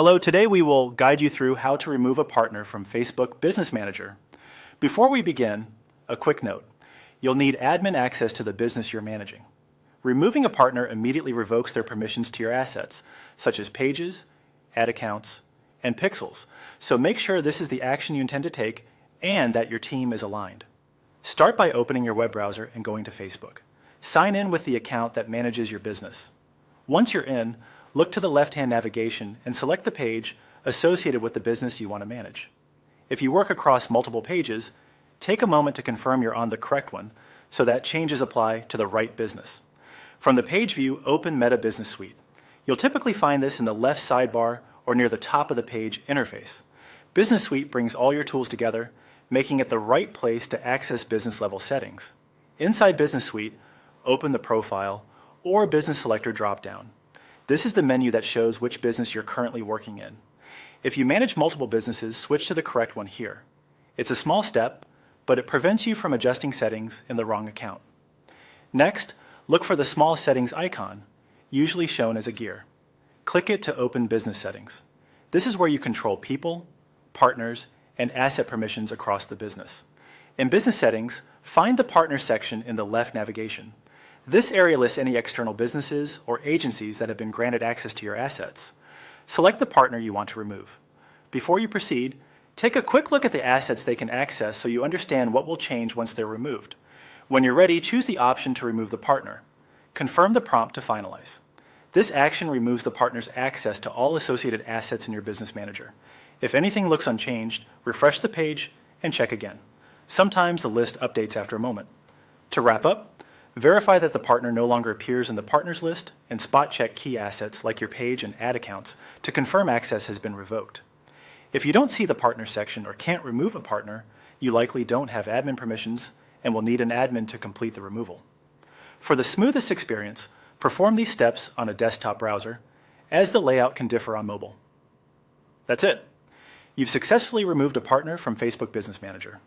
Hello, today we will guide you through how to remove a partner from Facebook Business Manager. Before we begin, a quick note. You'll need admin access to the business you're managing. Removing a partner immediately revokes their permissions to your assets, such as pages, ad accounts, and pixels. So make sure this is the action you intend to take and that your team is aligned. Start by opening your web browser and going to Facebook. Sign in with the account that manages your business. Once you're in, look to the left-hand navigation and select the page associated with the business you want to manage. If you work across multiple pages, take a moment to confirm you're on the correct one so that changes apply to the right business. From the page view, open Meta Business Suite. You'll typically find this in the left sidebar or near the top of the page interface. Business Suite brings all your tools together, making it the right place to access business-level settings. Inside Business Suite, open the Profile or Business Selector dropdown. This is the menu that shows which business you're currently working in. If you manage multiple businesses, switch to the correct one here. It's a small step, but it prevents you from adjusting settings in the wrong account. Next, look for the small settings icon, usually shown as a gear. Click it to open Business Settings. This is where you control people, partners, and asset permissions across the business. In Business Settings, find the Partner section in the left navigation. This area lists any external businesses or agencies that have been granted access to your assets. Select the partner you want to remove. Before you proceed, take a quick look at the assets they can access so you understand what will change once they're removed. When you're ready, choose the option to remove the partner. Confirm the prompt to finalize. This action removes the partner's access to all associated assets in your business manager. If anything looks unchanged, refresh the page and check again. Sometimes the list updates after a moment. To wrap up, verify that the partner no longer appears in the partners list and spot check key assets like your page and ad accounts to confirm access has been revoked. If you don't see the partner section or can't remove a partner, you likely don't have admin permissions and will need an admin to complete the removal. For the smoothest experience, perform these steps on a desktop browser, as the layout can differ on mobile. That's it. You've successfully removed a partner from Facebook Business Manager.